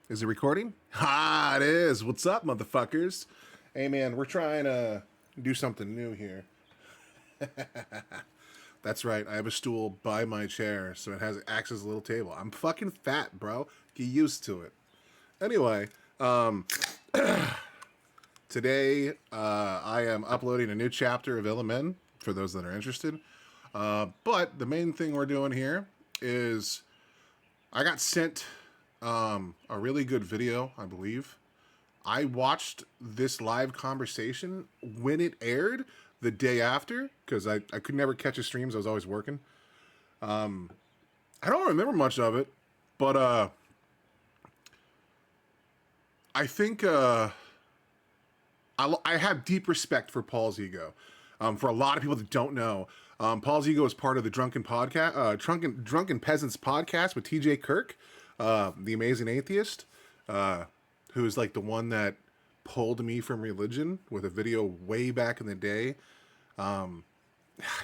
Is it recording? Ha, it is. What's up, motherfuckers? Hey, man, we're trying to do something new here. That's right. I have a stool by my chair, so it acts as a little table. I'm fucking fat, bro. Get used to it. Anyway, today I am uploading a new chapter of Element for those that are interested. But the main thing we're doing here is I got sent a really good video, I believe. I watched this live conversation when it aired the day after because I could never catch his streams. I was always working. I don't remember much of it, but I think I have deep respect for Paulsego. For a lot of people that don't know, Paulsego is part of the Drunken Peasants podcast with TJ Kirk, the amazing atheist, who is like the one that pulled me from religion with a video way back in the day.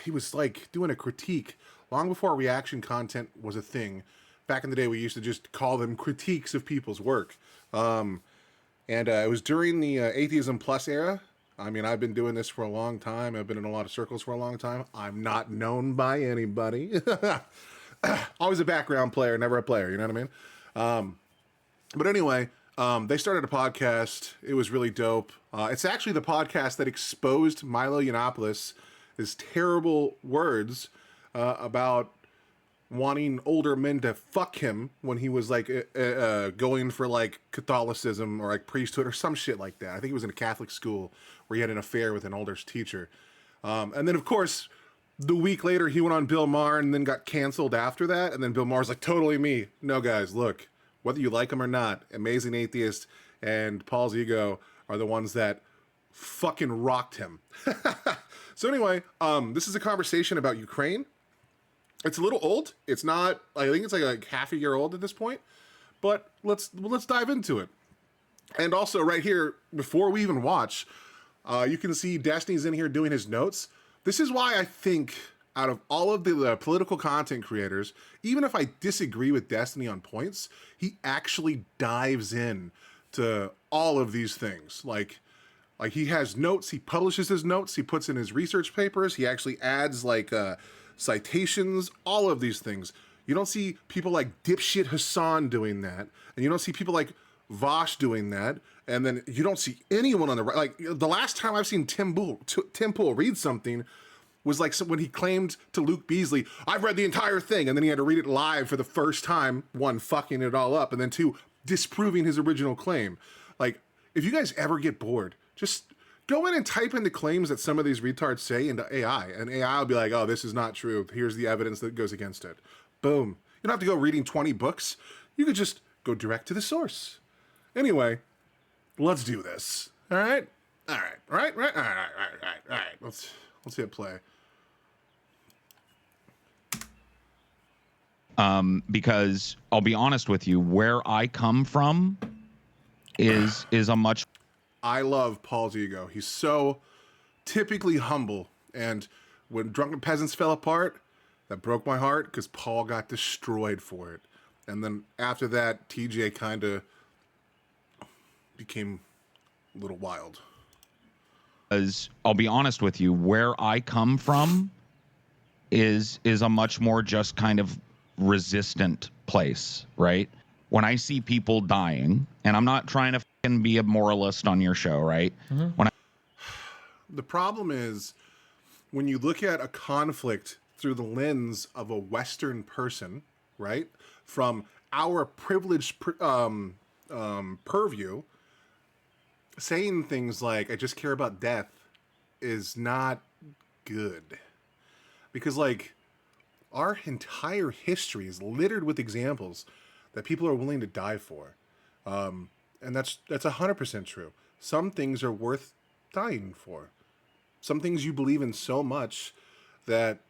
He was like doing a critique long before reaction content was a thing. Back in the day, we used to just call them critiques of people's work. And it was during the Atheism Plus era. I mean, I've been doing this for a long time. I've been in a lot of circles for a long time. I'm not known by anybody. Always a background player, never a player. You know what I mean? But anyway, they started a podcast. It was really dope. It's actually the podcast that exposed Milo Yiannopoulos' terrible words about wanting older men to fuck him when he was like going for like Catholicism or like priesthood or some shit like that. I think he was in a Catholic school where he had an affair with an older teacher. And then of course, the week later he went on Bill Maher and then got canceled after that. And then Bill Maher's like, totally me. No guys, look, whether you like him or not, Amazing Atheist and Paulsego are the ones that fucking rocked him. So anyway, this is a conversation about Ukraine. It's a little old. It's not, I think it's like half a year old at this point, but let's dive into it. And also right here, before we even watch, you can see Destiny's in here doing his notes. This is why I think out of all of the political content creators, even if I disagree with Destiny on points, he actually dives in to all of these things. Like he has notes, he publishes his notes, he puts in his research papers, he actually adds like citations, all of these things. You don't see people like dipshit Hassan doing that, and you don't see people like Vosh doing that, and then you don't see anyone on the right. Like the last time I've seen Tim Pool read something was like when he claimed to Luke Beasley, I've read the entire thing, and then he had to read it live for the first time, one, fucking it all up, and then two, disproving his original claim. Like, if you guys ever get bored, just go in and type in the claims that some of these retards say into AI, and AI will be like, oh, this is not true. Here's the evidence that goes against it. Boom. You don't have to go reading 20 books. You could just go direct to the source. Anyway, let's do this. All right? All right. All right. All right. All right. All right. All right. Let's hit play. Because I'll be honest with you, where I come from is a much. I love Paulsego. He's so typically humble. And when Drunken Peasants fell apart, that broke my heart because Paul got destroyed for it. And then after that, TJ kind of became a little wild. As I'll be honest with you, where I come from is a much more just kind of resistant place, right? When I see people dying, and I'm not trying to fucking be a moralist on your show, right? Mm-hmm. The problem is when you look at a conflict through the lens of a Western person, right? From our privileged purview, saying things like, I just care about death is not good. Because like our entire history is littered with examples that people are willing to die for. And that's 100% true. Some things are worth dying for. Some things you believe in so much that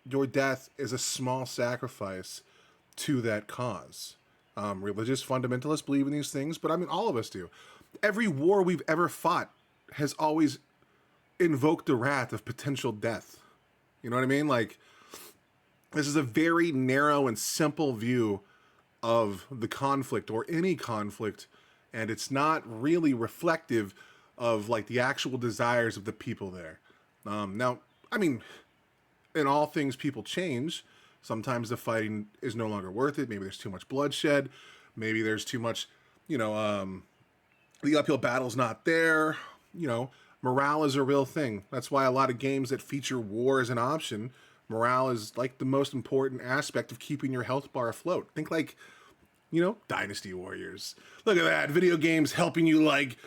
your death is a small sacrifice to that cause. Religious fundamentalists believe in these things, but I mean, all of us do. Every war we've ever fought has always invoked the wrath of potential death. You know what I mean? Like, this is a very narrow and simple view of the conflict or any conflict, and it's not really reflective of like the actual desires of the people there. Now, I mean, in all things, people change. Sometimes the fighting is no longer worth it. Maybe there's too much bloodshed. Maybe there's too much, the uphill battle's not there. Morale is a real thing. That's why a lot of games that feature war as an option, morale is like the most important aspect of keeping your health bar afloat. Think like, Dynasty Warriors. Look at that. Video games helping you like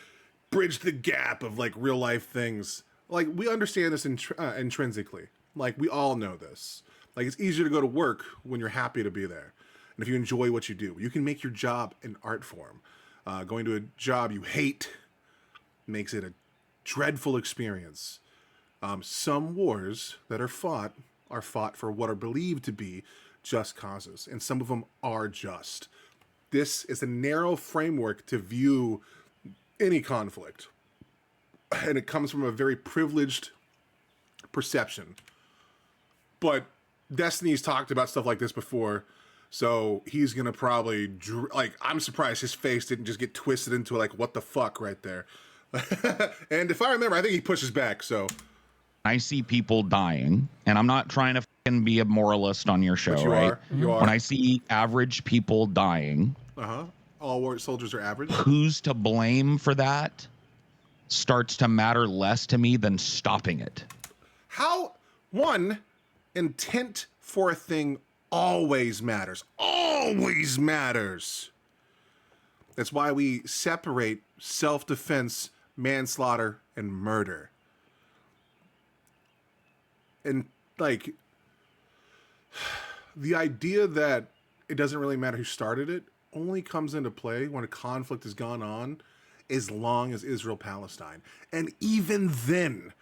bridge the gap of like real life things. Like we understand this intrinsically. Like we all know this. Like it's easier to go to work when you're happy to be there. And if you enjoy what you do, you can make your job an art form. Going to a job you hate makes it a dreadful experience. Some wars that are fought for what are believed to be just causes, and some of them are just. This is a narrow framework to view any conflict, and it comes from a very privileged perception. But Destiny's talked about stuff like this before, so he's gonna probably I'm surprised his face didn't just get twisted into like what the fuck right there. And if I remember, I think he pushes back. So I see people dying, and I'm not trying to fucking be a moralist on your show, right? You are. When I see average people dying, all war soldiers are average. Who's to blame for that starts to matter less to me than stopping it. How intent for a thing always matters. Always matters. That's why we separate self-defense, manslaughter, and murder. And like the idea that it doesn't really matter who started it only comes into play when a conflict has gone on as long as Israel-Palestine. And even then,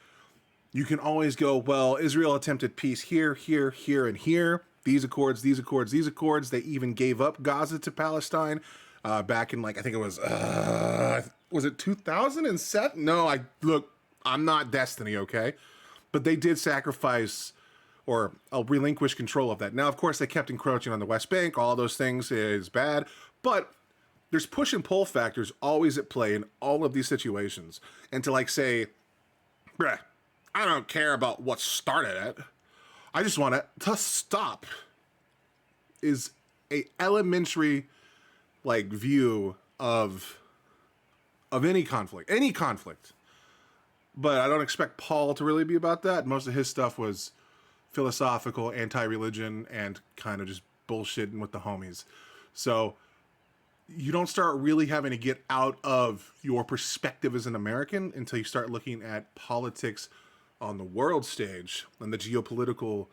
you can always go, well, Israel attempted peace here, here, here, and here. These accords. They even gave up Gaza to Palestine back in, like, I think it was it 2007? No, I'm not Destiny, okay? But they did sacrifice or relinquish control of that. Now, of course, they kept encroaching on the West Bank. All those things is bad. But there's push and pull factors always at play in all of these situations. And to, like, say, bruh, I don't care about what started it. I just want it to stop is a elementary, like, view of any conflict. Any conflict. But I don't expect Paul to really be about that. Most of his stuff was philosophical, anti-religion, and kind of just bullshitting with the homies. So you don't start really having to get out of your perspective as an American until you start looking at politics on the world stage and the geopolitical,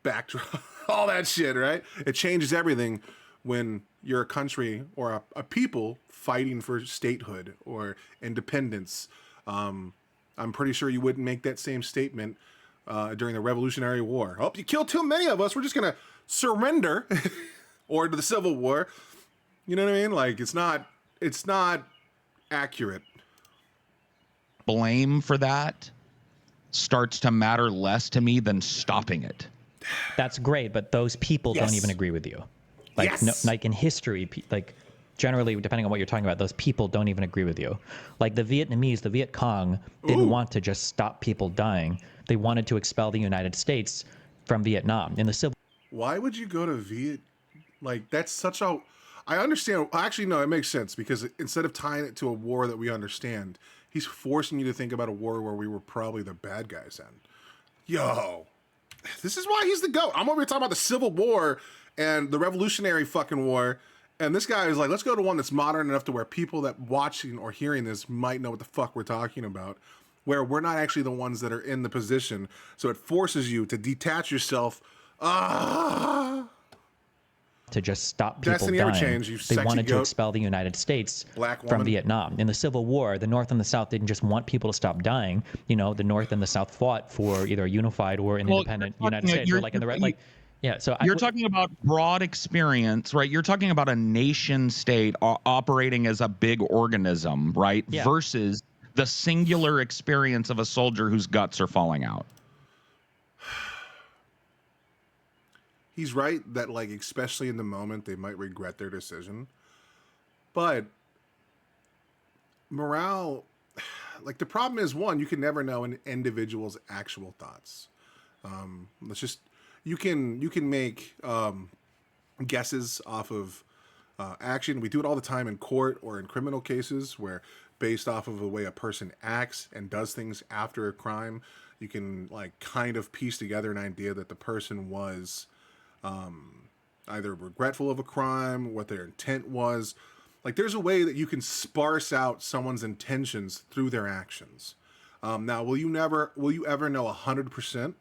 backdrop, all that shit, right? It changes everything when you're a country or a people fighting for statehood or independence. I'm pretty sure you wouldn't make that same statement during the Revolutionary War. Oh, you killed too many of us. We're just going to surrender or to the Civil War. You know what I mean? Like, it's not accurate. Blame for that starts to matter less to me than stopping it. That's great, but those people don't even agree with you. Like, Yes. like in history, like generally, depending on what you're talking about, those people don't even agree with you. Like the Vietnamese, the Viet Cong didn't want to just stop people dying. They wanted to expel the United States from Vietnam in the Civil. Why would you go to Viet? Like, that's such a... I understand. Actually, no, it makes sense because instead of tying it to a war that we understand, he's forcing you to think about a war where we were probably the bad guys in. Yo, this is why he's the GOAT. I'm over here talking about the Civil War and the Revolutionary fucking War. And this guy is like, let's go to one that's modern enough to where people that watching or hearing this might know what the fuck we're talking about, where we're not actually the ones that are in the position. So it forces you to detach yourself. To just stop people Destiny dying. ever changed, you They sexy wanted goat. to expel the United States Black from woman. Vietnam. In the Civil War, the North and the South didn't just want people to stop dying. You know, the North and the South fought for either a unified or an independent United States. Or like in the like, yeah. So You're talking about broad experience, right? You're talking about a nation state operating as a big organism, right? Yeah. Versus the singular experience of a soldier whose guts are falling out. he's right that, like, especially in the moment, they might regret their decision. But morale, like, the problem is, one, you can never know an individual's actual thoughts. Let's just, you can make guesses off of action. We do it all the time in court or in criminal cases where, based off of the way a person acts and does things after a crime, you can, like, kind of piece together an idea that the person was either regretful of a crime, what their intent was. Like, there's a way that you can sparse out someone's intentions through their actions. Now, will you ever know 100%?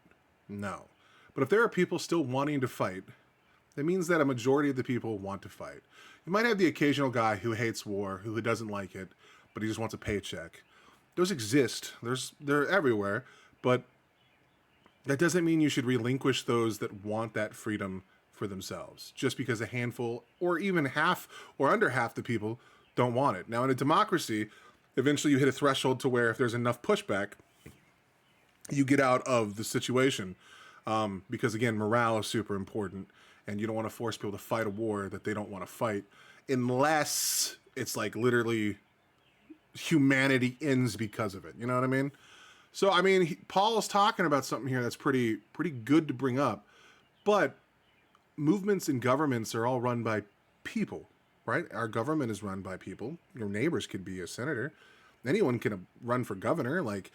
No. But if there are people still wanting to fight, that means that a majority of the people want to fight. You might have the occasional guy who hates war, who doesn't like it, but he just wants a paycheck. Those exist. They're everywhere, but that doesn't mean you should relinquish those that want that freedom for themselves, just because a handful or even half or under half the people don't want it. Now, in a democracy, eventually you hit a threshold to where if there's enough pushback, you get out of the situation. Because, again, morale is super important, and you don't want to force people to fight a war that they don't want to fight, unless it's like literally humanity ends because of it. You know what I mean? So, I mean, Paul is talking about something here that's pretty good to bring up, but movements and governments are all run by people, right? Our government is run by people. Your neighbors could be a senator. Anyone can run for governor. Like,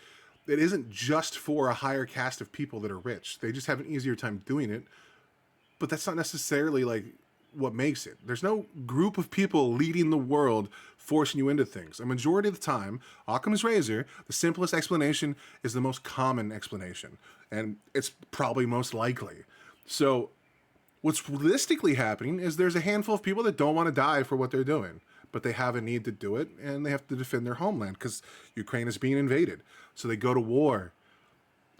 it isn't just for a higher caste of people that are rich. They just have an easier time doing it. But that's not necessarily, like, what makes it. There's no group of people leading the world forcing you into things. A majority of the time, Occam's razor, the simplest explanation is the most common explanation. And it's probably most likely. So what's realistically happening is there's a handful of people that don't want to die for what they're doing, but they have a need to do it, and they have to defend their homeland because Ukraine is being invaded. So they go to war.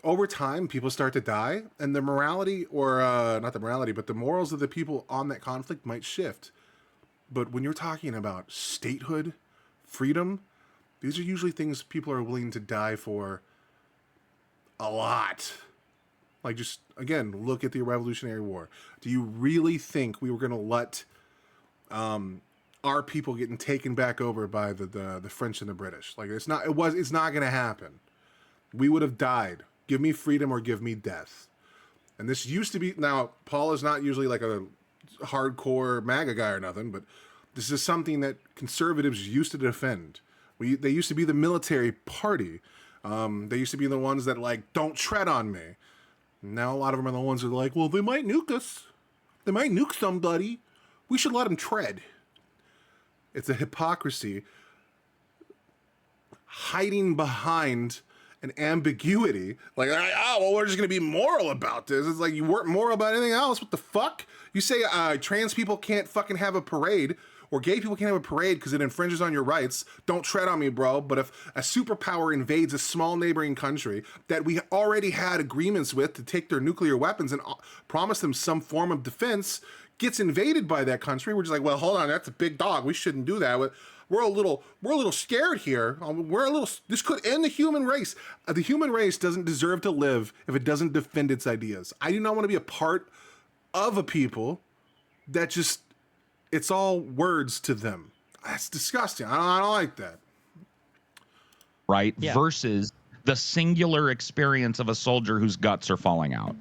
Over time, people start to die, and the morality, or not the morality, but the morals of the people on that conflict might shift. But when you're talking about statehood, freedom, these are usually things people are willing to die for a lot. Like, just, again, look at the Revolutionary War. Do you really think we were going to let our people getting taken back over by the French and the British? Like, it's not going to happen. We would have died. Give me freedom or give me death. And this used to be, now, Paul is not usually like a hardcore MAGA guy or nothing, but this is something that conservatives used to defend. They used to be the military party. They used to be the ones that, like, don't tread on me. Now a lot of them are the ones that are like, well, they might nuke us. They might nuke somebody. We should let them tread. It's a hypocrisy hiding behind an ambiguity. Like, oh, well, we're just going to be moral about this. It's like, you weren't moral about anything else. What the fuck? You say trans people can't fucking have a parade, or gay people can't have a parade because it infringes on your rights. Don't tread on me, bro. But if a superpower invades a small neighboring country that we already had agreements with to take their nuclear weapons and promise them some form of defense, gets invaded by that country, we're just like, well, hold on, that's a big dog. We shouldn't do that. We're a little scared here. This could end the human race. The human race doesn't deserve to live if it doesn't defend its ideas. I do not want to be a part of a people that just, it's all words to them. That's disgusting. I don't like that. Right? Yeah. Versus the singular experience of a soldier whose guts are falling out.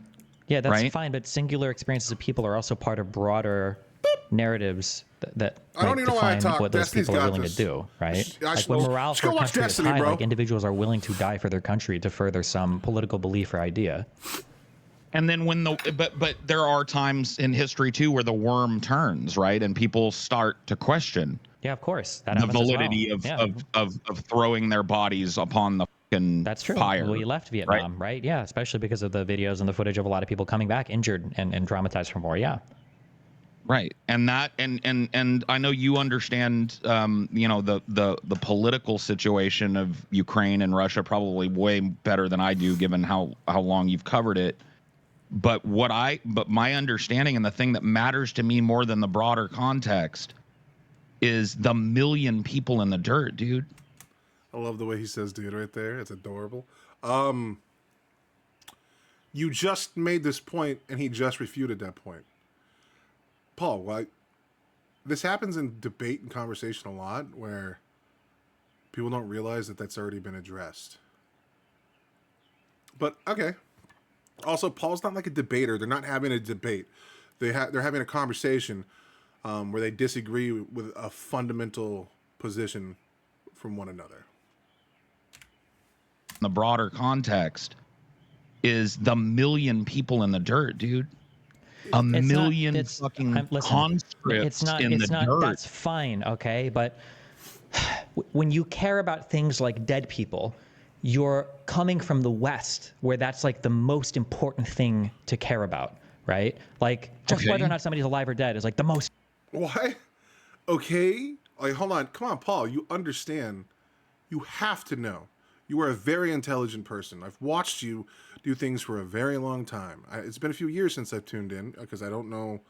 Yeah, that's right? fine, but singular experiences of people are also part of broader narratives that I don't even know why I define talk. what those Destiny's people are got willing this. to do, right? I Like, when morale just for go a watch country Destiny, is high, bro. like, individuals are willing to die for their country to further some political belief or idea. And then when but there are times in history too where the worm turns, right? And people start to question Yeah, of course. That the happens as well. validity Yeah. of throwing their bodies upon the fucking That's true. fire. We left Vietnam, right? Yeah, especially because of the videos and the footage of a lot of people coming back injured and traumatized from war. Yeah. Right. And that and I know you understand the political situation of Ukraine and Russia probably way better than I do, given how long you've covered it. But my understanding, and the thing that matters to me more than the broader context, is the million people in the dirt, dude. I love the way he says dude right there. It's adorable. you just made this point, and he just refuted that point. Paul, why? This happens in debate and conversation a lot, where people don't realize that that's already been addressed. But okay. Also, Paul's not like a debater. They're not having a debate. They're having a conversation where they disagree with a fundamental position from one another. The broader context is the million people in the dirt, dude. A million fucking conscripts in the dirt. That's fine, okay? But when you care about things like dead people, you're coming from the West, where that's like the most important thing to care about, right? Like, just whether or not somebody's alive or dead is like the most. Why? Okay. Like, hold on. Come on, Paul. You understand. You have to know. You are a very intelligent person. I've watched you do things for a very long time. It's been a few years since I've tuned in because I don't know.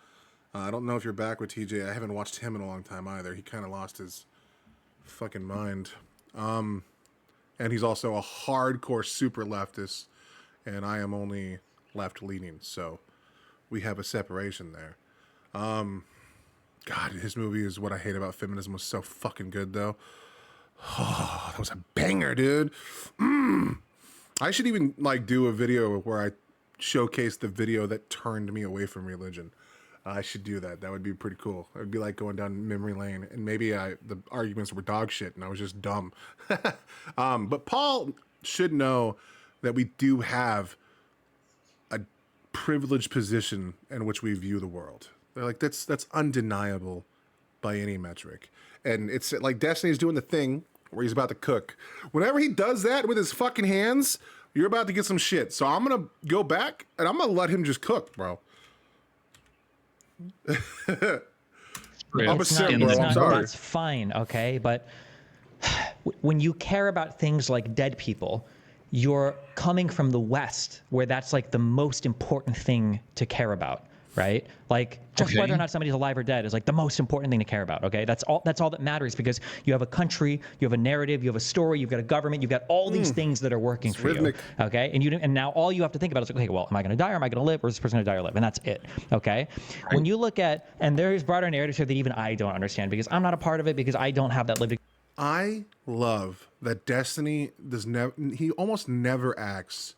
I don't know if you're back with TJ. I haven't watched him in a long time either. He kind of lost his fucking mind. And he's also a hardcore super leftist, and I am only left leaning. So we have a separation there. God, his movie is What I Hate About Feminism was so fucking good though. Oh, that was a banger, dude. I should even like do a video where I showcase the video that turned me away from religion. I should do that. That would be pretty cool. It would be like going down memory lane, and maybe the arguments were dog shit, and I was just dumb. But Paul should know that we do have a privileged position in which we view the world. They're like that's undeniable by any metric, and it's like Destiny's doing the thing where he's about to cook. Whenever he does that with his fucking hands, you're about to get some shit. So I'm gonna go back and I'm gonna let him just cook, bro. I'm a simp, bro. I'm sorry. That's fine, okay? But when you care about things like dead people, you're coming from the West, where that's like the most important thing to care about, right? Like, just whether or not somebody's alive or dead is like the most important thing to care about, okay? That's all that matters, because you have a country, you have a narrative, you have a story, you've got a government, you've got all these things that are working for you, okay? And now all you have to think about is, okay, well, am I going to die, or am I going to live, or is this person going to die or live? And that's it, okay? Right. When you look at, and there's broader narratives here that even I don't understand, because I'm not a part of it, because I don't have that lived experience. I love that Destiny he almost never acts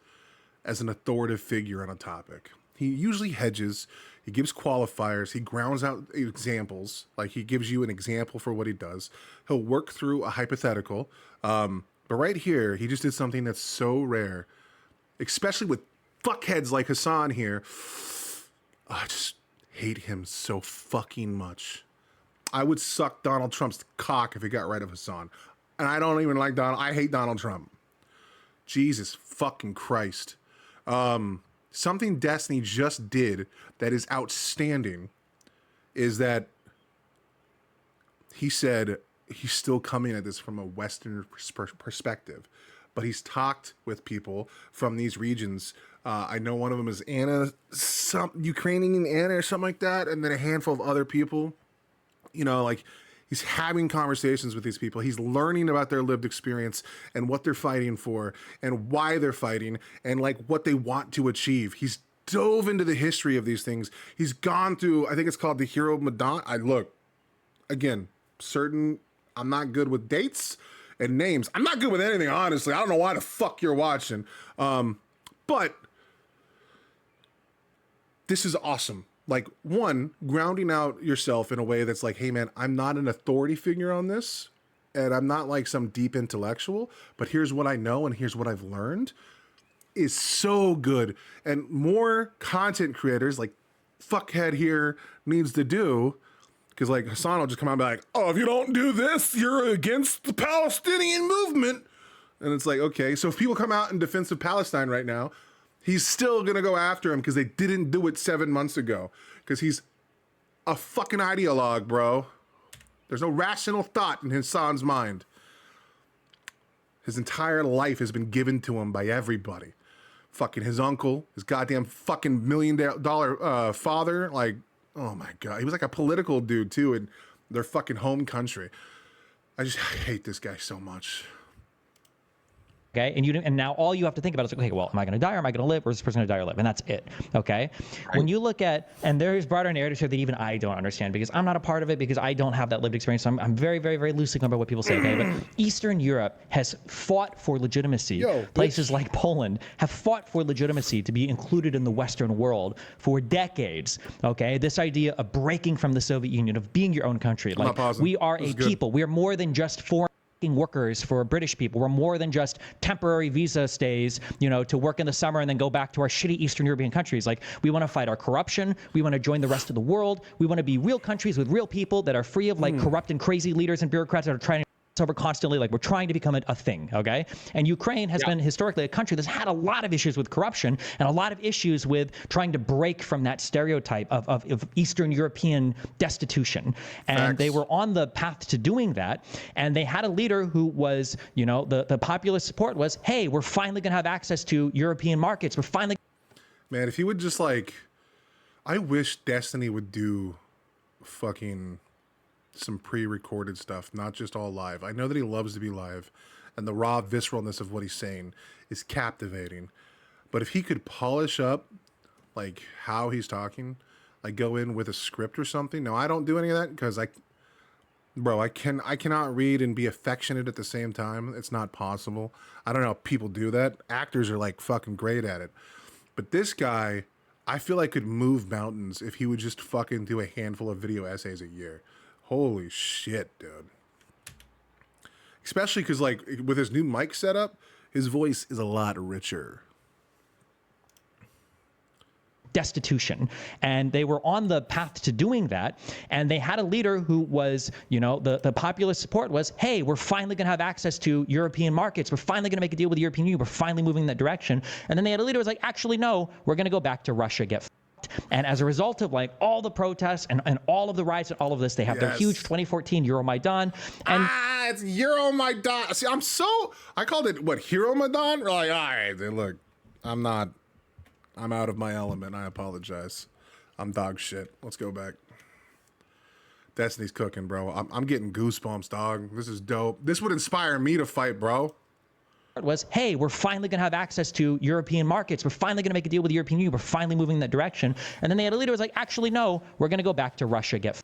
as an authoritative figure on a topic. He usually hedges, he gives qualifiers, he grounds out examples, like he gives you an example for what he does. He'll work through a hypothetical. But right here, he just did something that's so rare, especially with fuckheads like Hassan here. I just hate him so fucking much. I would suck Donald Trump's cock if he got rid of Hassan. And I don't even like Donald. I hate Donald Trump. Jesus fucking Christ. Something Destiny just did that is outstanding is that he said he's still coming at this from a Western perspective, but he's talked with people from these regions. I know one of them is Anna, some Ukrainian Anna or something like that, and then a handful of other people. You know, like, he's having conversations with these people. He's learning about their lived experience and what they're fighting for and why they're fighting and like what they want to achieve. He's dove into the history of these things. He's gone through, I think it's called the Hero Madonna. I'm not good with dates and names. I'm not good with anything, honestly. I don't know why the fuck you're watching. But this is awesome. Like, one, grounding out yourself in a way that's like, hey man, I'm not an authority figure on this, and I'm not like some deep intellectual, but here's what I know and here's what I've learned, is so good. And more content creators like fuckhead here needs to do, because like Hassan will just come out and be like, oh, if you don't do this, you're against the Palestinian movement. And it's like, okay, so if people come out in defense of Palestine right now, he's still going to go after him because they didn't do it 7 months ago. Because he's a fucking ideologue, bro. There's no rational thought in Hassan's mind. His entire life has been given to him by everybody. Fucking his uncle, his goddamn fucking $1 million father. Like, oh my God. He was like a political dude too in their fucking home country. I just hate this guy so much. Okay, and now all you have to think about is, okay, well, am I going to die or am I going to live, or is this person going to die or live? And that's it. Okay, right. When you look at, and there's broader narratives here that even I don't understand because I'm not a part of it, because I don't have that lived experience. So I'm very, very, very loosely going by what people say. Okay, but Eastern Europe has fought for legitimacy. Places like Poland have fought for legitimacy to be included in the Western world for decades. Okay, this idea of breaking from the Soviet Union, of being your own country, like we are a people. We are more than just foreign workers for British people. We're more than just temporary visa stays, to work in the summer and then go back to our shitty Eastern European countries. Like, we want to fight our corruption. We want to join the rest of the world. We want to be real countries with real people that are free of corrupt and crazy leaders and bureaucrats that are trying to over constantly. Like, we're trying to become a thing. Okay. And Ukraine has been historically a country that's had a lot of issues with corruption and a lot of issues with trying to break from that stereotype of Eastern European destitution. And they were on the path to doing that. And they had a leader who was, the populist support was, hey, we're finally going to have access to European markets. We're finally. Man, if he would just I wish Destiny would do fucking some pre-recorded stuff, not just all live. I know that he loves to be live, and the raw visceralness of what he's saying is captivating. But if he could polish up how he's talking, go in with a script or something. No, I don't do any of that because I cannot read and be affectionate at the same time. It's not possible. I don't know how people do that. Actors are fucking great at it. But this guy, I feel like could move mountains if he would just fucking do a handful of video essays a year. Holy shit, dude. Especially because, with his new mic setup, his voice is a lot richer. Destitution. And they were on the path to doing that. And they had a leader who was, the populist support was, hey, we're finally going to have access to European markets. We're finally going to make a deal with the European Union. We're finally moving in that direction. And then they had a leader who was like, actually, no, we're going to go back to Russia, get and as a result of all the protests and all of the riots and all of this, they have their huge 2014 Euromaidan. And it's Euromaidan. See, I called it Euromaidan? All right, then look, I'm out of my element. I apologize. I'm dog shit. Let's go back. Destiny's cooking, bro. I'm getting goosebumps, dog. This is dope. This would inspire me to fight, bro. Was, hey, we're finally going to have access to European markets. We're finally going to make a deal with the European Union. We're finally moving in that direction. And then they had a leader who was like, actually, no, we're going to go back to Russia, get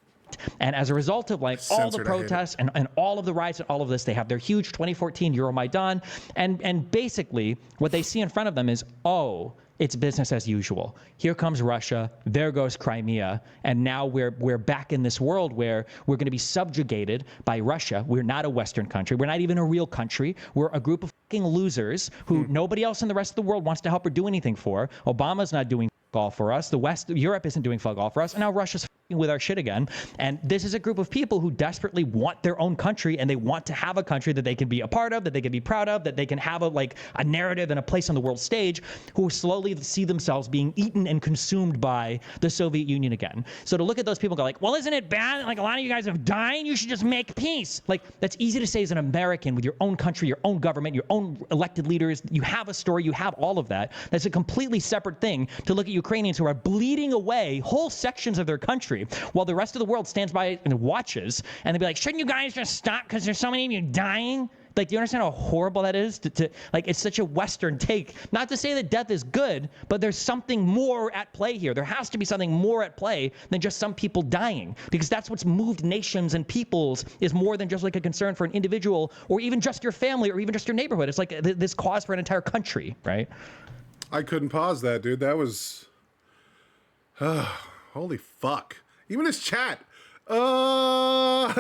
and as a result of all the protests and all of the riots and all of this, they have their huge 2014 Euromaidan. And basically what they see in front of them is, oh, it's business as usual. Here comes Russia. There goes Crimea. And now we're back in this world where we're going to be subjugated by Russia. We're not a Western country. We're not even a real country. We're a group of fucking losers who nobody else in the rest of the world wants to help or do anything for. Obama's not doing fuck all for us. Europe isn't doing fuck all for us. And now Russia's fucking with our shit again. And this is a group of people who desperately want their own country, and they want to have a country that they can be a part of, that they can be proud of, that they can have a narrative and a place on the world stage, who slowly see themselves being eaten and consumed by the Soviet Union again. So to look at those people and go well, isn't it bad? A lot of you guys have died. You should just make peace. That's easy to say as an American with your own country, your own government, your own elected leaders. You have a story. You have all of that. That's a completely separate thing to look at Ukrainians who are bleeding away whole sections of their country while the rest of the world stands by and watches, and they'd be like, shouldn't you guys just stop because there's so many of you dying? Do you understand how horrible that is? It's such a Western take. Not to say that death is good, but there's something more at play here. There has to be something more at play than just some people dying, because that's what's moved nations and peoples, is more than just a concern for an individual or even just your family or even just your neighborhood. It's this cause for an entire country, right? I couldn't pause that, dude. That was... holy fuck. Even his chat. God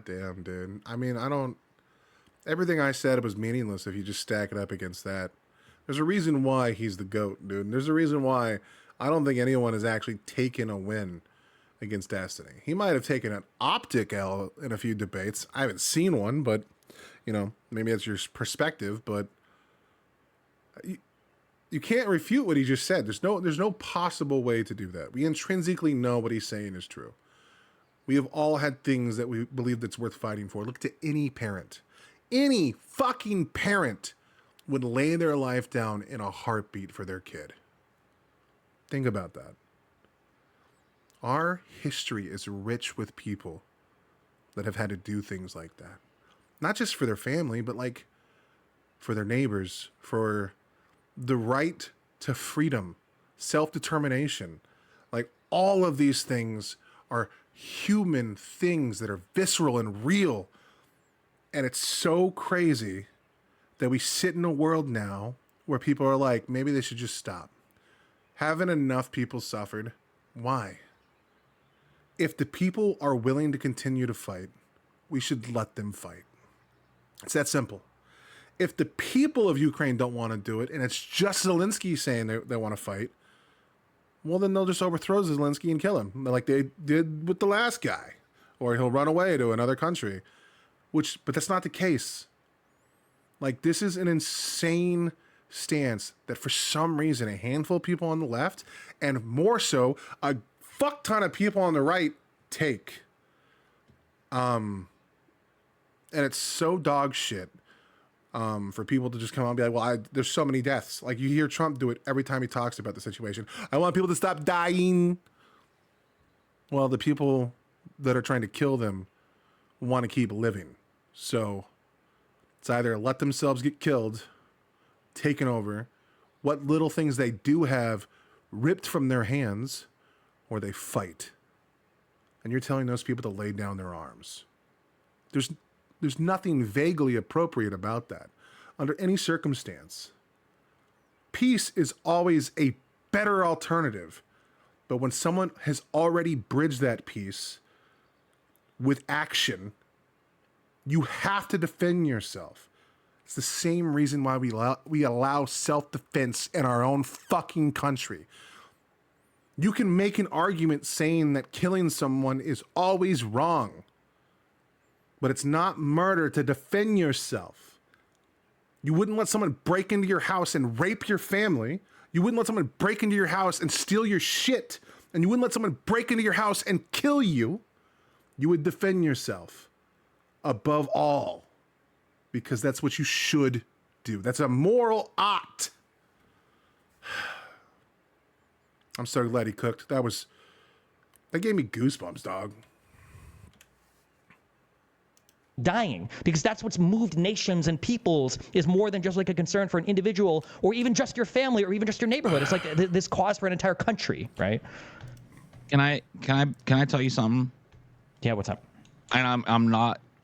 damn, dude. I mean, everything I said was meaningless if you just stack it up against that. There's a reason why he's the GOAT, dude. There's a reason why I don't think anyone has actually taken a win against Destiny. He might have taken an optic L in a few debates. I haven't seen one, but, maybe that's your perspective, but you can't refute what he just said. There's no possible way to do that. We intrinsically know what he's saying is true. We have all had things that we believe that's worth fighting for. Look to any parent. Any fucking parent would lay their life down in a heartbeat for their kid. Think about that. Our history is rich with people that have had to do things like that. Not just for their family, but like for their neighbors, for the right to freedom, self-determination. Like all of these things are human things that are visceral and real. And it's so crazy that we sit in a world now where people are like, maybe they should just stop. Haven't enough people suffered? Why? If the people are willing to continue to fight, we should let them fight. It's that simple. If the people of Ukraine don't want to do it, and it's just Zelensky saying they want to fight, well, then they'll just overthrow Zelensky and kill him, like they did with the last guy. Or he'll run away to another country. But that's not the case. Like, this is an insane stance that for some reason a handful of people on the left, and more so, a fuck ton of people on the right take. And it's so dog shit for people to just come out and be like, well, there's so many deaths. Like, you hear Trump do it every time he talks about the situation. I want people to stop dying. Well, the people that are trying to kill them want to keep living. So it's either let themselves get killed, taken over, what little things they do have ripped from their hands, or they fight. And you're telling those people to lay down their arms. There's nothing vaguely appropriate about that under any circumstance. Peace is always a better alternative. But when someone has already bridged that peace with action, you have to defend yourself. It's the same reason why we allow self-defense in our own fucking country. You can make an argument saying that killing someone is always wrong, but it's not murder to defend yourself. You wouldn't let someone break into your house and rape your family. You wouldn't let someone break into your house and steal your shit. And you wouldn't let someone break into your house and kill you. You would defend yourself above all, because that's what you should do. That's a moral ought. I'm so glad he cooked. That gave me goosebumps, dog. Dying, because that's what's moved nations and peoples, is more than just like a concern for an individual or even just your family or even just your neighborhood. It's like this cause for an entire country, right? Can I tell you something? Yeah, what's up? And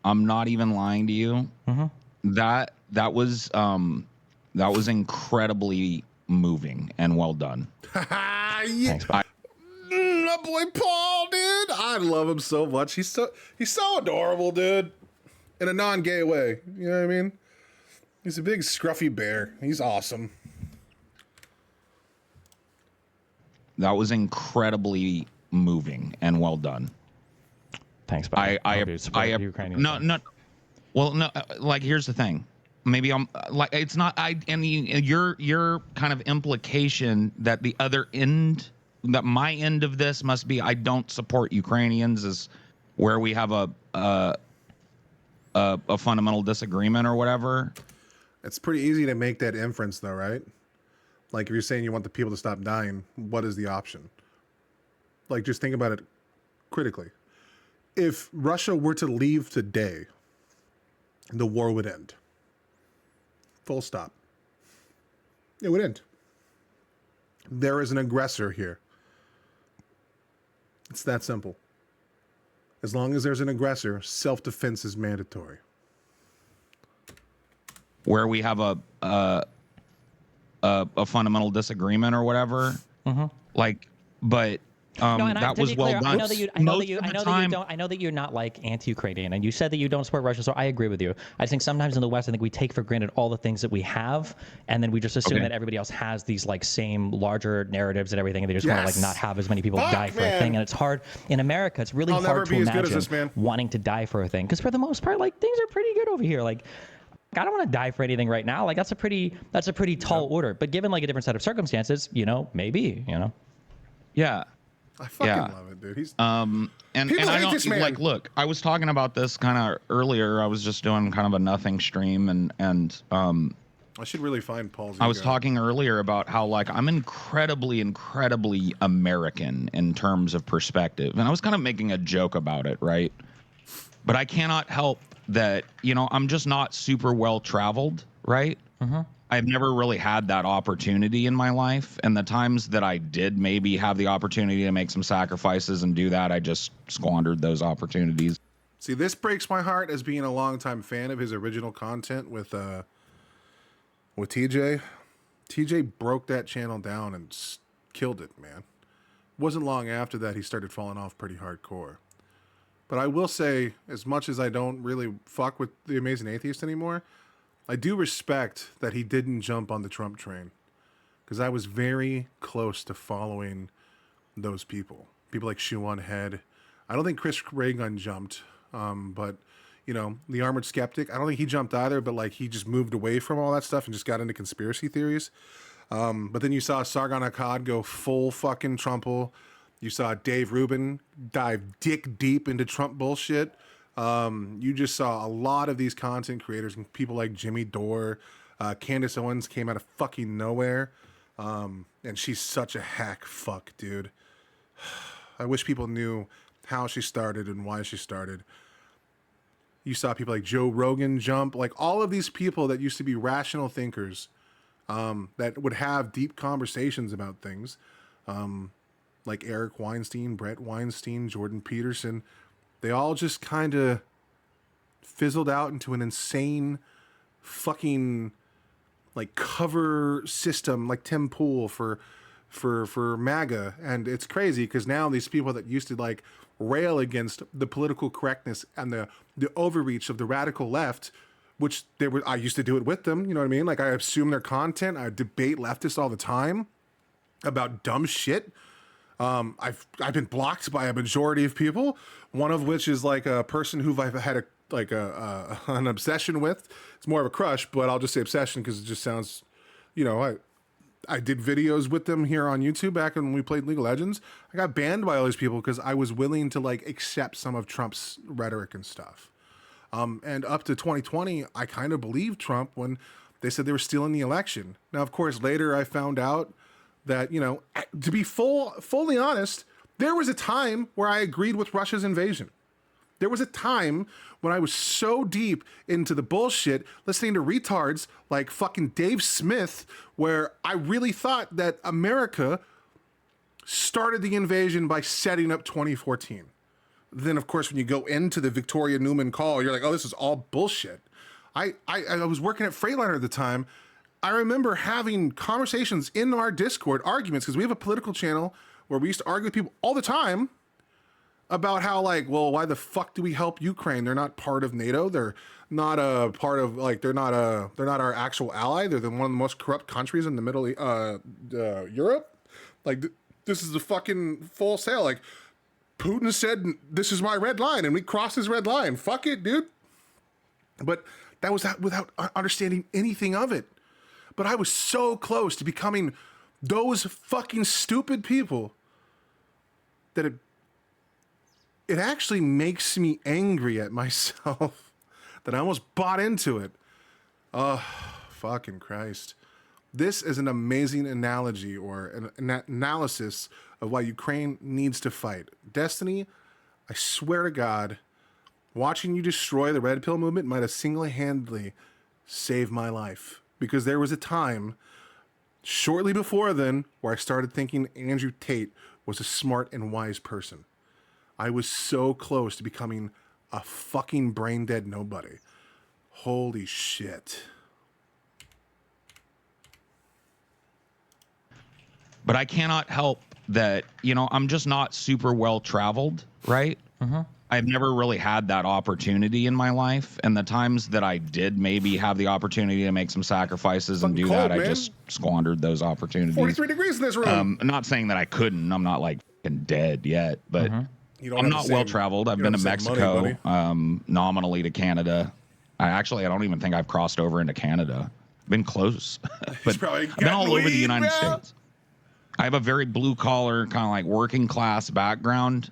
I'm not even lying to you. Mm-hmm. That was incredibly moving and well done. Yeah. Thanks, bud. My boy Paul, dude. I love him so much. He's so adorable, dude. In a non-gay way. You know what I mean? He's a big scruffy bear. He's awesome. That was incredibly moving and well done. Thanks, bud. Like, here's the thing. Maybe I'm like, it's not, your kind of implication that the other end, that my end of this must be, I don't support Ukrainians, is where we have a fundamental disagreement or whatever. It's pretty easy to make that inference, though, right? Like, if you're saying you want the people to stop dying, what is the option? Like, just think about it critically. If Russia were to leave today, the war would end. Full stop. It would end. There is an aggressor here. It's that simple. As long as there's an aggressor, self-defense is mandatory. Where we have a fundamental disagreement or whatever. Mm-hmm. Like, but that was well done. I know that you're not like anti-Ukrainian, and you said that you don't support Russia, so I agree with you. I think sometimes in the West, I think we take for granted all the things that we have, and then we just assume that everybody else has these like same larger narratives and everything, and they just want to like not have as many people die for a thing. And it's hard in America. It's really hard to imagine wanting to die for a thing, because for the most part, like things are pretty good over here. Like, I don't want to die for anything right now. Like that's a pretty tall order. But given like a different set of circumstances, maybe. Yeah. I fucking love it, dude. He's and I don't this man. Like, look, I was talking about this kind of earlier. I was just doing kind of a nothing stream, and I should really find Paulsego. I was talking earlier about how like I'm incredibly American in terms of perspective, and I was kind of making a joke about it, right? But I cannot help that, I'm just not super well traveled, right? I've never really had that opportunity in my life. And the times that I did maybe have the opportunity to make some sacrifices and do that, I just squandered those opportunities. See, this breaks my heart as being a longtime fan of his original content with TJ. TJ broke that channel down and killed it, man. Wasn't long after that he started falling off pretty hardcore. But I will say, as much as I don't really fuck with the Amazing Atheist anymore, I do respect that he didn't jump on the Trump train. Because I was very close to following those people. People like Shuan Head. I don't think Chris Raygun jumped. But, the Armored Skeptic, I don't think he jumped either, but like he just moved away from all that stuff and just got into conspiracy theories. But then you saw Sargon Akkad go full fucking Trumple. You saw Dave Rubin dive dick deep into Trump bullshit. You just saw a lot of these content creators and people like Jimmy Dore. Candace Owens came out of fucking nowhere. And she's such a hack fuck, dude. I wish people knew how she started and why she started. You saw people like Joe Rogan jump, like all of these people that used to be rational thinkers, that would have deep conversations about things, like Eric Weinstein, Brett Weinstein, Jordan Peterson. They all just kind of fizzled out into an insane fucking like cover system, like Tim Pool for MAGA. And it's crazy because now these people that used to like rail against the political correctness and the overreach of the radical left, which I used to do it with them, you know what I mean? Like I assume their content, I debate leftists all the time about dumb shit. I've been blocked by a majority of people, one of which is like a person who I've had an obsession with. It's more of a crush, but I'll just say obsession because it just sounds, I did videos with them here on YouTube back when we played League of Legends. I got banned by all these people because I was willing to like accept some of Trump's rhetoric and stuff. And up to 2020, I kind of believed Trump when they said they were stealing the election. Now, of course, later I found out that, to be fully honest, there was a time where I agreed with Russia's invasion. There was a time when I was so deep into the bullshit, listening to retards like fucking Dave Smith, where I really thought that America started the invasion by setting up 2014. Then, of course, when you go into the Victoria Newman call, you're like, oh, this is all bullshit. I was working at Freightliner at the time. I remember having conversations in our Discord, arguments, because we have a political channel where we used to argue with people all the time about how, like, well, why the fuck do we help Ukraine? They're not part of NATO. They're not a part of, like, they're not our actual ally. They're one of the most corrupt countries in the middle, Europe. Like, this is a fucking full sale. Like, Putin said, this is my red line, and we crossed his red line. Fuck it, dude. But that was without understanding anything of it. But I was so close to becoming those fucking stupid people that it actually makes me angry at myself that I almost bought into it. Oh, fucking Christ. This is an amazing analogy or an analysis of why Ukraine needs to fight. Destiny, I swear to God, watching you destroy the Red Pill movement might have single-handedly saved my life. Because there was a time shortly before then where I started thinking Andrew Tate was a smart and wise person. I was so close to becoming a fucking brain dead nobody. Holy shit. But I cannot help that, I'm just not super well traveled, right? I've never really had that opportunity in my life. And the times that I did maybe have the opportunity to make some sacrifices and do cold, that, man. I just squandered those opportunities. 43 degrees in this room. I'm not saying that I couldn't. I'm not like dead yet, but I'm not well traveled. I've been to Mexico, nominally to Canada. I don't even think I've crossed over into Canada. Been close, but I've been all over the United States. I have a very blue collar, kind of like working class background.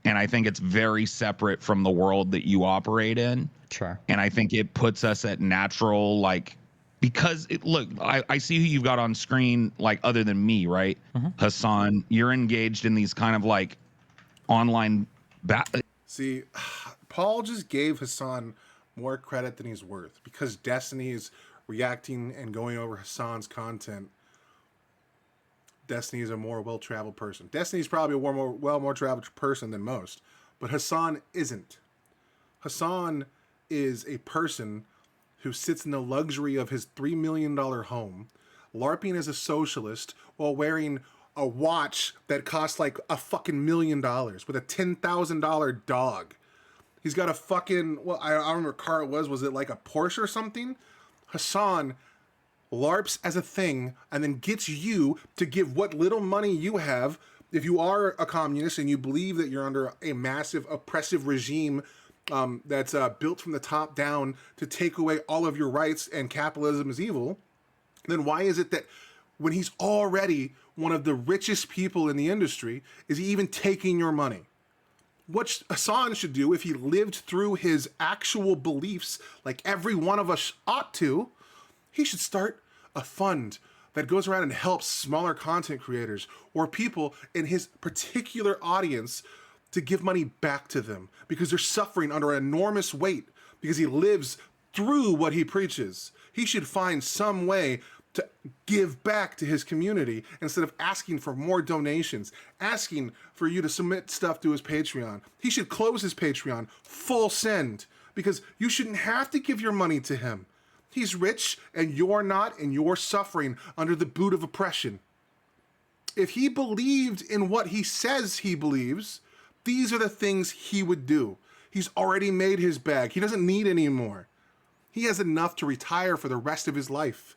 And I think it's very separate from the world that you operate in. Sure. And I think it puts us at natural, like, because look, I see who you've got on screen, like, other than me, right? Hassan, you're engaged in these kind of like online. See, Paul just gave Hassan more credit than he's worth because Destiny is reacting and going over Hassan's content. Destiny is a more well-traveled person. Destiny's probably a more traveled person than most, but Hassan isn't. Hassan is a person who sits in the luxury of his $3 million home, LARPing as a socialist while wearing a watch that costs like a fucking $1 million with a $10,000 dog. He's got a fucking, well, I don't remember what car it was. Was it like a Porsche or something? Hassan LARPs as a thing and then gets you to give what little money you have. If you are a communist and you believe that you're under a massive oppressive regime that's built from the top down to take away all of your rights and capitalism is evil, then why is it that when he's already one of the richest people in the industry, is he even taking your money? What Hassan should do if he lived through his actual beliefs like every one of us ought to, he should start a fund that goes around and helps smaller content creators or people in his particular audience to give money back to them because they're suffering under an enormous weight because he lives through what he preaches. He should find some way to give back to his community instead of asking for more donations, asking for you to submit stuff to his Patreon. He should close his Patreon full send because you shouldn't have to give your money to him. He's rich and you're not, and you're suffering under the boot of oppression. If he believed in what he says he believes, these are the things he would do. He's already made his bag. He doesn't need any more. He has enough to retire for the rest of his life.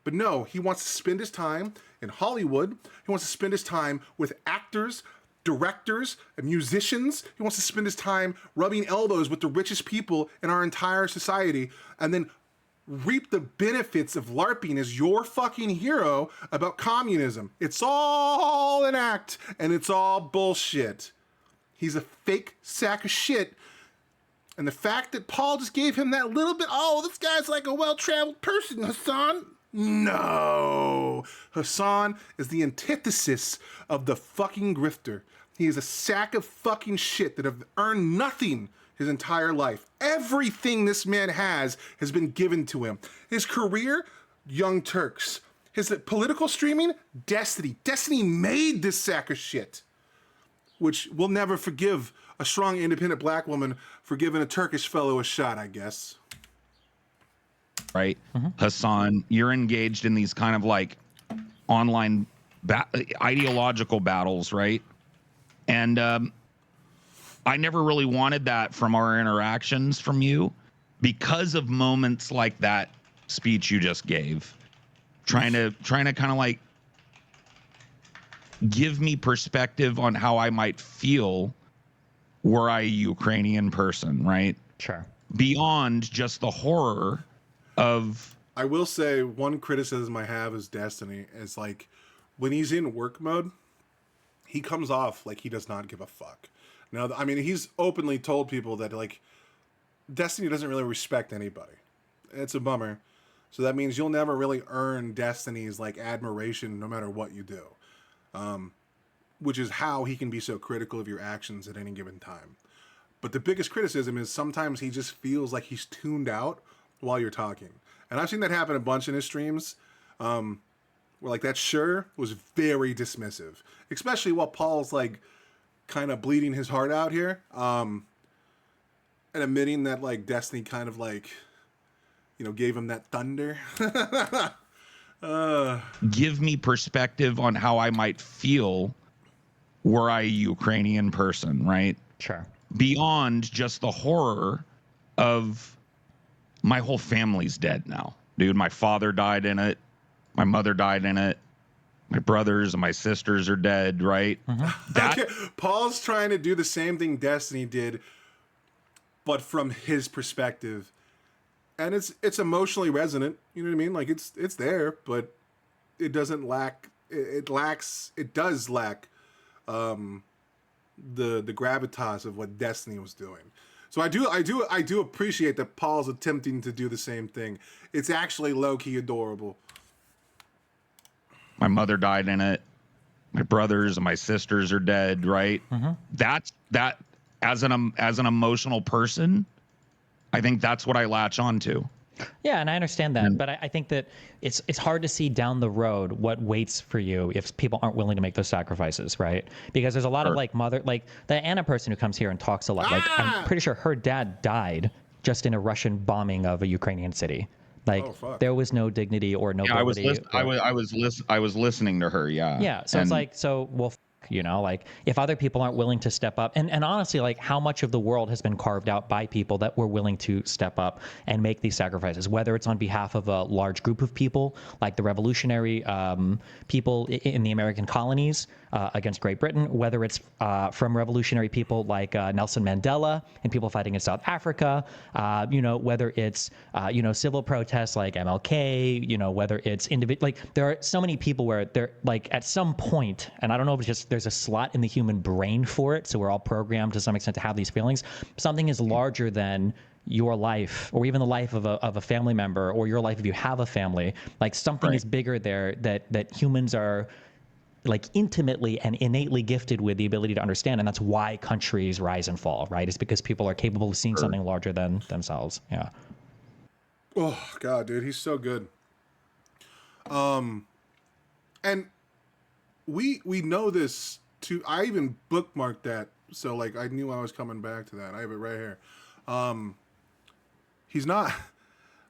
But no, he wants to spend his time in Hollywood. He wants to spend his time with actors, directors, and musicians. He wants to spend his time rubbing elbows with the richest people in our entire society and then reap the benefits of LARPing as your fucking hero about communism. It's all an act and it's all bullshit. He's a fake sack of shit. And the fact that Paul just gave him that little bit, oh, this guy's like a well-traveled person, Hassan. No. Hassan is the antithesis of the fucking grifter. He is a sack of fucking shit that have earned nothing his entire life. Everything this man has been given to him. His career, Young Turks. His political streaming, Destiny. Destiny made this sack of shit. Which we'll never forgive a strong, independent black woman for giving a Turkish fellow a shot, I guess. Right? Hassan, you're engaged in these kind of like online ideological battles, right? And I never really wanted that from our interactions from you because of moments like that speech you just gave. Trying to kind of like give me perspective on how I might feel were I a Ukrainian person, right? Sure. Beyond just the horror of... I will say one criticism I have is Destiny is like when he's in work mode, he comes off like he does not give a fuck. Now, I mean, he's openly told people that like Destiny doesn't really respect anybody. It's a bummer. So that means you'll never really earn Destiny's like admiration no matter what you do. Which is how he can be so critical of your actions at any given time. But the biggest criticism is sometimes he just feels like he's tuned out while you're talking. And I've seen that happen a bunch in his streams, where like that sure was very dismissive, especially while Paul's like kind of bleeding his heart out here, and admitting that like Destiny kind of like, you know, gave him that thunder. Give me perspective on how I might feel were I a Ukrainian person, right? Sure. Beyond just the horror of my whole family's dead now. Dude, my father died in it. My mother died in it. My brothers and my sisters are dead, right? Okay. Paul's trying to do the same thing Destiny did, but from his perspective. And it's emotionally resonant, you know what I mean? Like it's there, but it doesn't lack it does lack the gravitas of what Destiny was doing. So I do appreciate that Paul's attempting to do the same thing. It's actually low-key adorable. My mother died in it. My brothers and my sisters are dead, right? That as an emotional person, I think that's what I latch onto. Yeah, and I understand that, but I think that it's hard to see down the road what waits for you if people aren't willing to make those sacrifices, right? Because there's a lot of like the Anna person who comes here and talks a lot. Like I'm pretty sure her dad died just in a Russian bombing of a Ukrainian city. Like there was no dignity or nobility. I was listening to her. Yeah. Yeah. So it's like, like if other people aren't willing to step up and honestly, like how much of the world has been carved out by people that were willing to step up and make these sacrifices, whether it's on behalf of a large group of people, like the revolutionary people in the American colonies against Great Britain, whether it's from revolutionary people like Nelson Mandela and people fighting in South Africa, whether it's, civil protests like MLK, whether it's individual, like there are so many people where they're like at some point, and I don't know if it's just there's a slot in the human brain for it, so we're all programmed to some extent to have these feelings. Something is larger than your life or even the life of a family member or your life if you have a family. Like something is bigger there that humans are like intimately and innately gifted with the ability to understand, and that's why countries rise and fall, right? It's because people are capable of seeing something larger than themselves. Yeah. Oh God, dude, he's so good. And we know this too. I even bookmarked that, so like I knew I was coming back to that. I have it right here. He's not.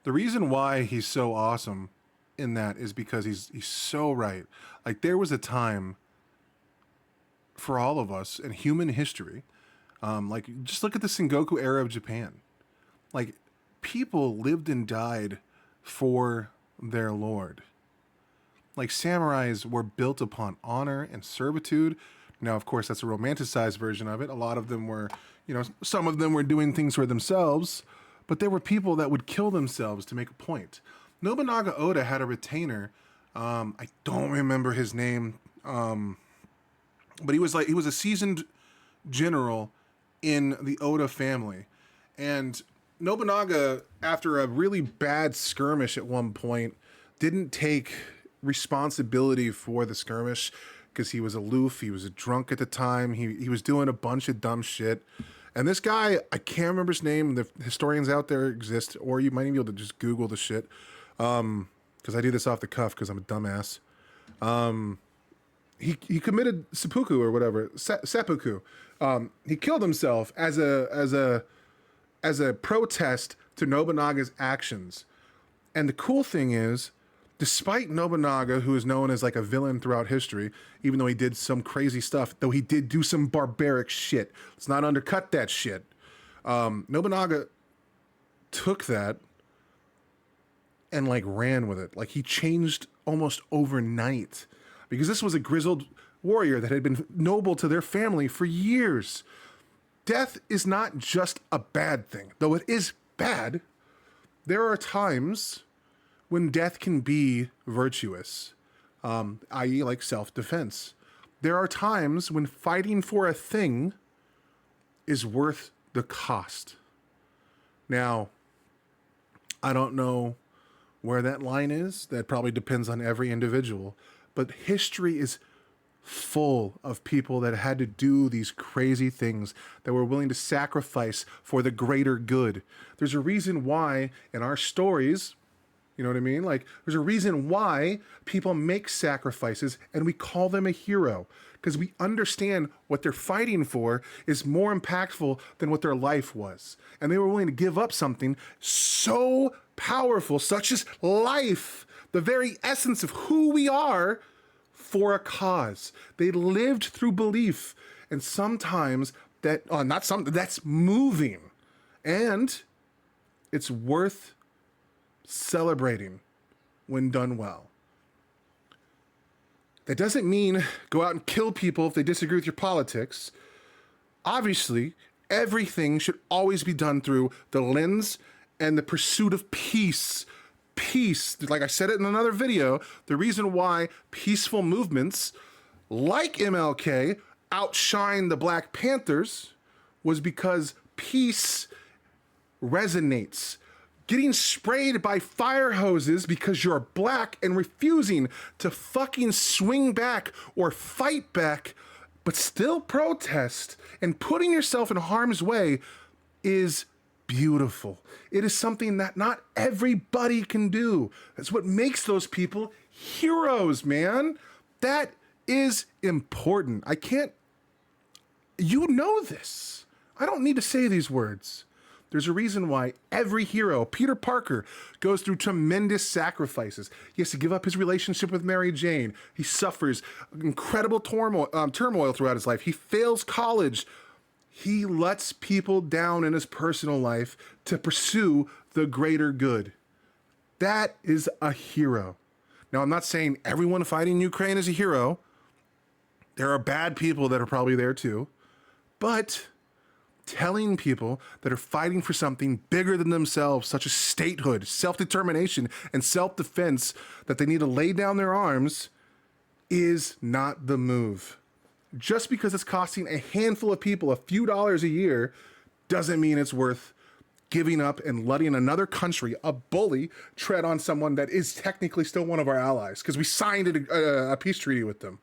The reason why he's so awesome in that is because he's so right. Like there was a time for all of us in human history, like just look at the Sengoku era of Japan. Like people lived and died for their lord. Like samurais were built upon honor and servitude. Now, of course, that's a romanticized version of it. A lot of them were, some of them were doing things for themselves, but there were people that would kill themselves to make a point. Nobunaga Oda had a retainer. I don't remember his name, but he was a seasoned general in the Oda family. And Nobunaga, after a really bad skirmish at one point, didn't take responsibility for the skirmish because he was aloof. He was a drunk at the time. He was doing a bunch of dumb shit. And this guy, I can't remember his name. The historians out there exist, or you might even be able to just Google the shit. Because I do this off the cuff because I'm a dumbass. He committed seppuku or whatever, seppuku. He killed himself as a protest to Nobunaga's actions. And the cool thing is, despite Nobunaga, who is known as like a villain throughout history, even though he did some crazy stuff, though he did do some barbaric shit. Let's not undercut that shit. Nobunaga took that and like ran with it. Like he changed almost overnight because this was a grizzled warrior that had been noble to their family for years. Death is not just a bad thing, though it is bad. There are times when death can be virtuous, i.e. like self-defense. There are times when fighting for a thing is worth the cost. Now, I don't know where that line is. That probably depends on every individual. But history is full of people that had to do these crazy things, that were willing to sacrifice for the greater good. There's a reason why in our stories, you know what I mean? Like, there's a reason why people make sacrifices and we call them a hero, because we understand what they're fighting for is more impactful than what their life was. And they were willing to give up something so powerful, such as life, the very essence of who we are, for a cause. They lived through belief. And sometimes that's moving. And it's worth celebrating when done well. That doesn't mean go out and kill people if they disagree with your politics. Obviously, everything should always be done through the lens and the pursuit of peace. Peace, like I said it in another video, the reason why peaceful movements like MLK outshine the Black Panthers was because peace resonates. Getting sprayed by fire hoses because you're black and refusing to fucking swing back or fight back but still protest and putting yourself in harm's way is beautiful. It is something that not everybody can do. That's what makes those people heroes, man. That is important. You know this. I don't need to say these words. There's a reason why every hero, Peter Parker, goes through tremendous sacrifices. He has to give up his relationship with Mary Jane. He suffers incredible turmoil throughout his life. He fails college. He lets people down in his personal life to pursue the greater good. That is a hero. Now, I'm not saying everyone fighting Ukraine is a hero. There are bad people that are probably there too. But telling people that are fighting for something bigger than themselves, such as statehood, self-determination, and self-defense, that they need to lay down their arms, is not the move. Just because it's costing a handful of people a few dollars a year doesn't mean it's worth giving up and letting another country, a bully, tread on someone that is technically still one of our allies, because we signed a peace treaty with them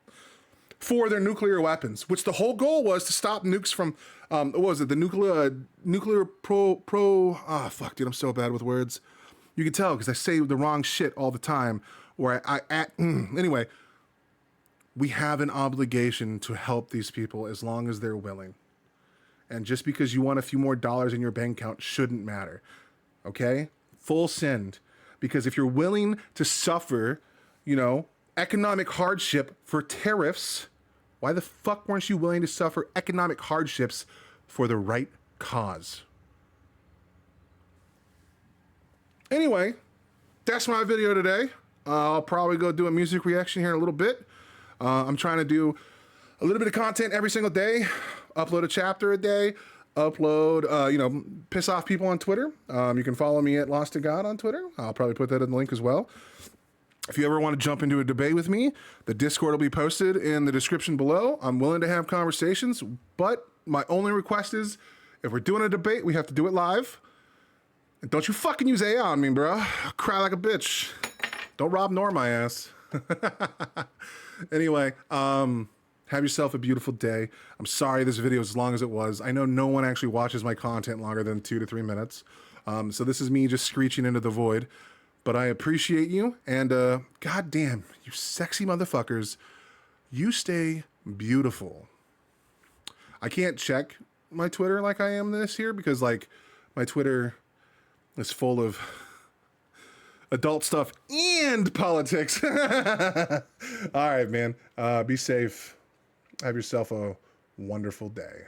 for their nuclear weapons, which the whole goal was to stop nukes from, what was it, the fuck, dude, I'm so bad with words. You can tell because I say the wrong shit all the time, anyway, we have an obligation to help these people as long as they're willing. And just because you want a few more dollars in your bank account shouldn't matter, okay? Full send. Because if you're willing to suffer, economic hardship for tariffs, why the fuck weren't you willing to suffer economic hardships for the right cause? Anyway, that's my video today. I'll probably go do a music reaction here in a little bit. I'm trying to do a little bit of content every single day, upload a chapter a day, piss off people on Twitter. You can follow me at losttogod on Twitter. I'll probably put that in the link as well. If you ever want to jump into a debate with me, the Discord will be posted in the description below. I'm willing to have conversations, but my only request is if we're doing a debate, we have to do it live. And don't you fucking use AI on me, bro. I'll cry like a bitch. Don't Rob Nor my ass. Anyway, have yourself a beautiful day. I'm sorry this video is as long as it was. I know no one actually watches my content longer than 2 to 3 minutes. So this is me just screeching into the void. But I appreciate you, and goddamn, you sexy motherfuckers, you stay beautiful. I can't check my Twitter like I am this here because, my Twitter is full of adult stuff and politics. All right, man. Be safe. Have yourself a wonderful day.